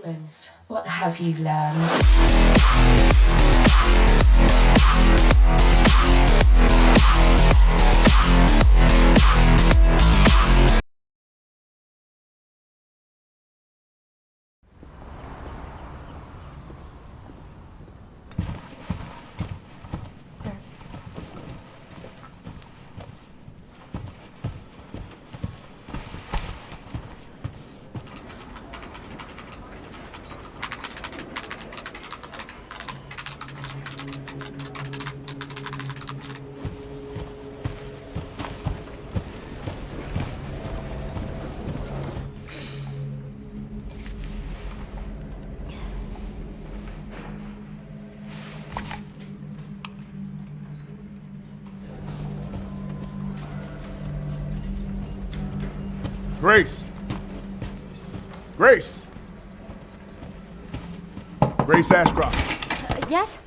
Humans, what have you learned? Sir. Grace! Grace! Grace Ashcroft. Yes?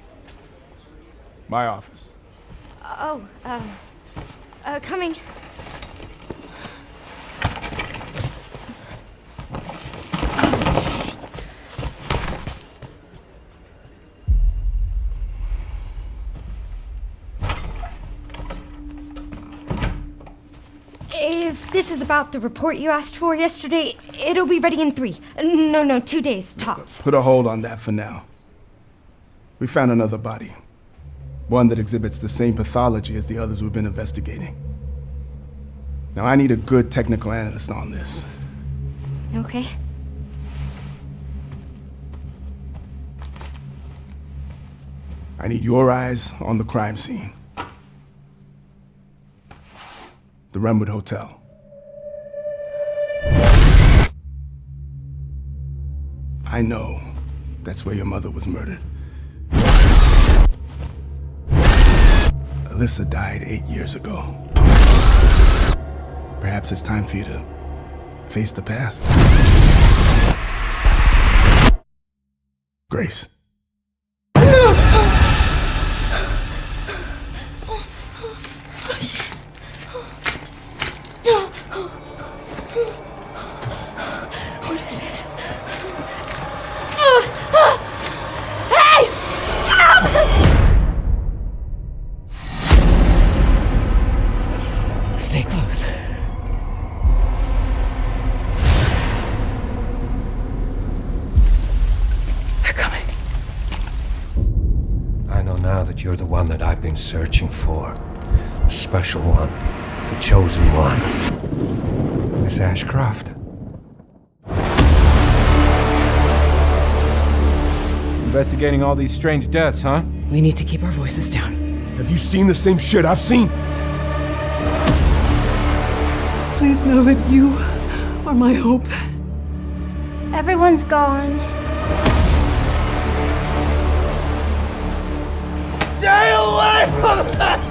My office. Coming. If this is about the report you asked for yesterday, it'll be ready in 3. No, 2 days, tops. Put a hold on that for now. We found another body. One that exhibits the same pathology as the others we've been investigating. Now I need a good technical analyst on this. Okay. I need your eyes on the crime scene. The Renwood Hotel. I know that's where your mother was murdered. Alyssa died 8 years ago. Perhaps it's time for you to face the past. Grace. What is this? Stay close. They're coming. I know now that you're the one that I've been searching for. The special one. The chosen one. Miss Ashcroft. Investigating all these strange deaths, huh? We need to keep our voices down. Have you seen the same shit I've seen? Please know that you are my hope. Everyone's gone. Stay away from that!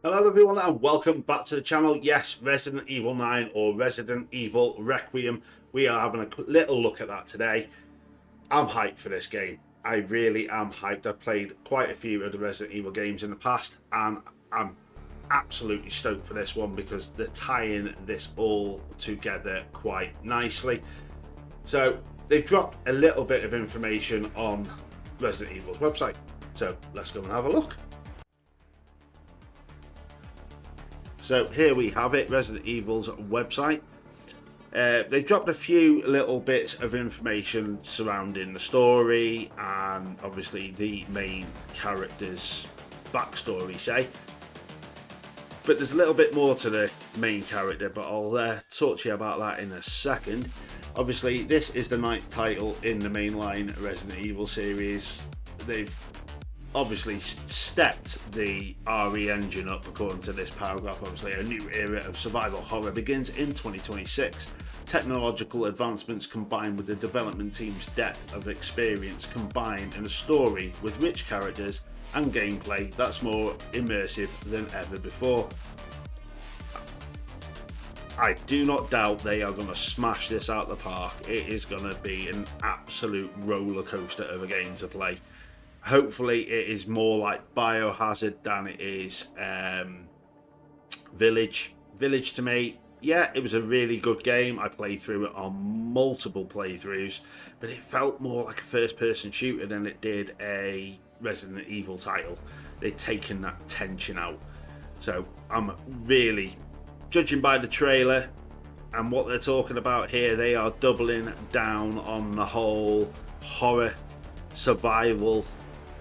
Hello everyone and welcome back to the channel. Yes, Resident Evil 9 or Resident Evil Requiem. We are having a little look at that today. I'm hyped for this game. I really am hyped. I've played quite a few of the Resident Evil games in the past and I'm absolutely stoked for this one because they're tying this all together quite nicely. So they've dropped a little bit of information on Resident Evil's website. So let's go and have a look. So here we have it, Resident Evil's website. They've dropped a few little bits of information surrounding the story and obviously the main character's backstory, say. But there's a little bit more to the main character, but I'll talk to you about that in a second. Obviously, this is the 9th title in the mainline Resident Evil series. They've obviously stepped the RE engine up according to this paragraph. Obviously a new era of survival horror begins in 2026 Technological advancements combined with the development team's depth of experience combined in a story with rich characters and gameplay that's more immersive than ever before. I do not doubt they are going to smash this out the park. It is going to be an absolute roller coaster of a game to play. Hopefully it is more like Biohazard than it is Village. Village to me, yeah, it was a really good game. I played through it on multiple playthroughs, but it felt more like a first-person shooter than it did a Resident Evil title. They'd taken that tension out. So I'm really, judging by the trailer and what they're talking about here, they are doubling down on the whole horror, survival.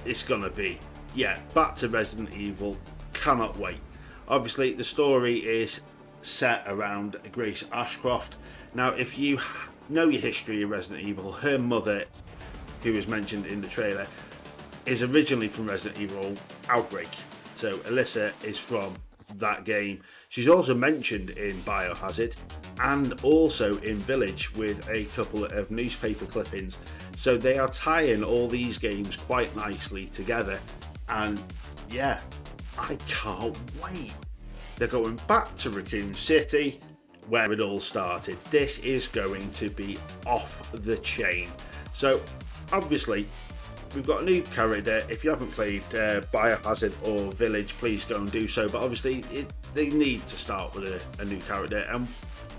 It's gonna be, yeah, back to Resident Evil. Cannot wait. Obviously, the story is set around Grace Ashcroft. Now, if you know your history of Resident Evil, her mother, who was mentioned in the trailer, is originally from Resident Evil Outbreak. So Alyssa is from that game. She's also mentioned in Biohazard and also in Village with a couple of newspaper clippings. So they are tying all these games quite nicely together. And yeah, I can't wait. They're going back to Raccoon City, where it all started. This is going to be off the chain. So obviously, we've got a new character. If you haven't played Biohazard or Village, please go and do so. But obviously, they need to start with a new character, and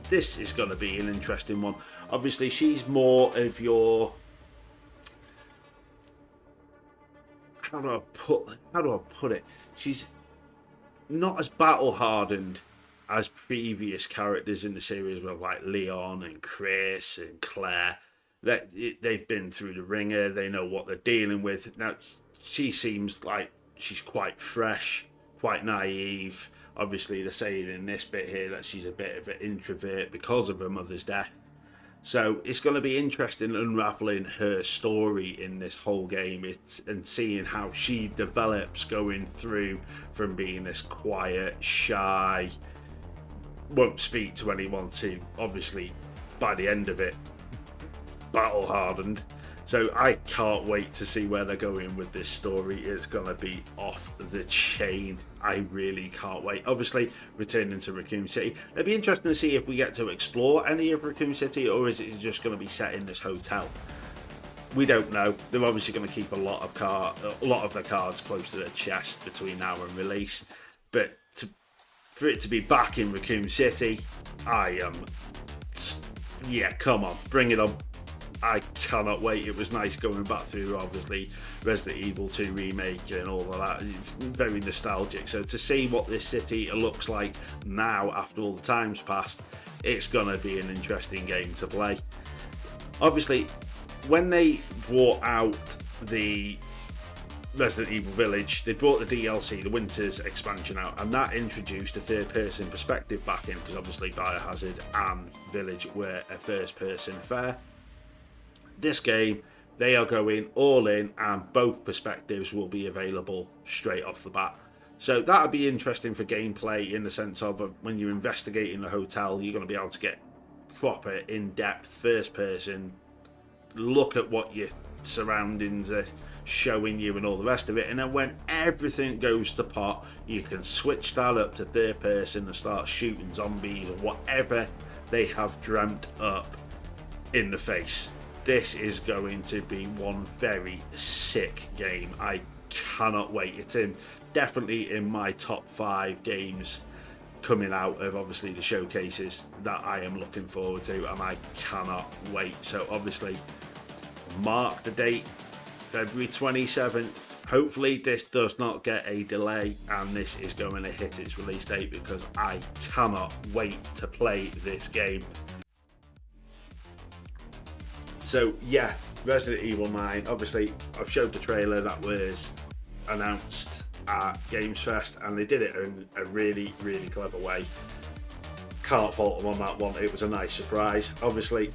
this is going to be an interesting one. Obviously, she's more of your, how do I put it? She's not as battle hardened as previous characters in the series, with like Leon and Chris and Claire. They've been through the ringer. They know what they're dealing with. Now, she seems like she's quite fresh, quite naive. Obviously, they're saying in this bit here that she's a bit of an introvert because of her mother's death. So it's going to be interesting unraveling her story in this whole game and seeing how she develops going through from being this quiet, shy, won't speak to anyone, to obviously by the end of it battle hardened. So I can't wait to see where they're going with this story. It's going to be off the chain. I really can't wait. Obviously, returning to Raccoon City. It'll be interesting to see if we get to explore any of Raccoon City, or is it just going to be set in this hotel? We don't know. They're obviously going to keep a lot of their cards close to their chest between now and release. But for it to be back in Raccoon City, yeah, come on, bring it on. I cannot wait. It was nice going back through, obviously, Resident Evil 2 remake and all of that. It's very nostalgic. So to see what this city looks like now, after all the time's passed, it's going to be an interesting game to play. Obviously, when they brought out the Resident Evil Village, they brought the DLC, the Winter's expansion out, and that introduced a third-person perspective back in, because obviously Biohazard and Village were a first-person affair. This game, they are going all in, and both perspectives will be available straight off the bat. So that'll be interesting for gameplay, in the sense of when you're investigating the hotel, you're going to be able to get proper, in-depth, first-person look at what your surroundings are showing you and all the rest of it. And then when everything goes to pot, you can switch that up to third-person and start shooting zombies or whatever they have dreamt up in the face. This is going to be one very sick game. I cannot wait. It's definitely in my top 5 games coming out of obviously the showcases that I am looking forward to, and I cannot wait. So obviously mark the date, February 27th. Hopefully this does not get a delay and this is going to hit its release date, because I cannot wait to play this game. So yeah, Resident Evil 9, obviously I've showed the trailer that was announced at Games Fest, and they did it in a really, really clever way. Can't fault them on that one. It was a nice surprise. Obviously,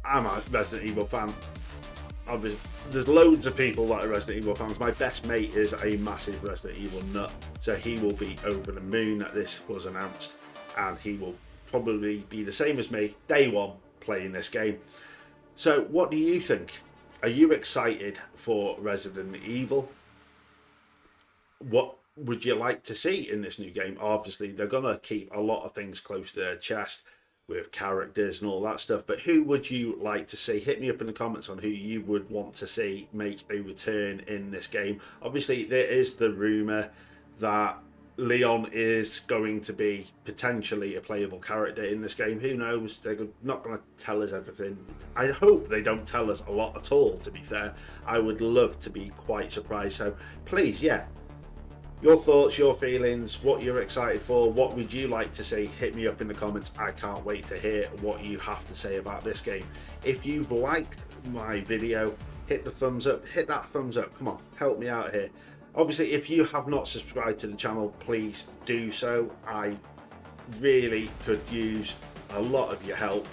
I'm a Resident Evil fan. Obviously, there's loads of people that are Resident Evil fans. My best mate is a massive Resident Evil nut, so he will be over the moon that this was announced, and he will probably be the same as me, day one playing this game. So what do you think? Are you excited for Resident Evil? What would you like to see in this new game? Obviously, they're going to keep a lot of things close to their chest with characters and all that stuff, but who would you like to see? Hit me up in the comments on who you would want to see make a return in this game. Obviously, there is the rumour that Leon is going to be potentially a playable character in this game. Who knows? They're not going to tell us everything. I hope they don't tell us a lot at all, to be fair. I would love to be quite surprised. So please, yeah, your thoughts, your feelings, what you're excited for, what would you like to see? Hit me up in the comments. I can't wait to hear what you have to say about this game. If you've liked my video, hit the thumbs up, hit that thumbs up. Come on, help me out here. Obviously, if you have not subscribed to the channel, please do so. I really could use a lot of your help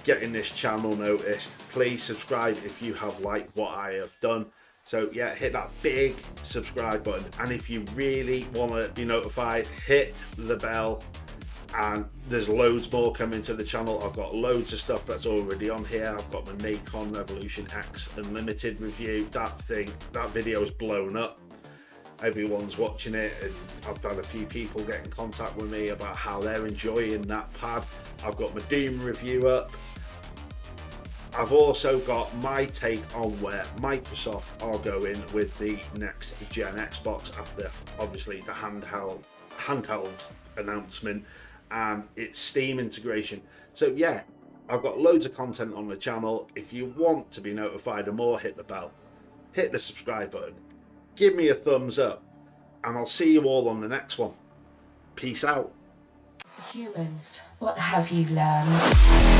getting this channel noticed. Please subscribe if you have liked what I have done. So yeah, hit that big subscribe button. And if you really want to be notified, hit the bell. And there's loads more coming to the channel. I've got loads of stuff that's already on here. I've got my Nacon Revolution X Unlimited review. That video is blown up. Everyone's watching it, and I've had a few people get in contact with me about how they're enjoying that pad. I've got my Doom review up. I've also got my take on where Microsoft are going with the next gen Xbox after obviously the handheld announcement and its Steam integration. So yeah, I've got loads of content on the channel. If you want to be notified of more, hit the bell, hit the subscribe button, give me a thumbs up, and I'll see you all on the next one. Peace out. Humans, what have you learned?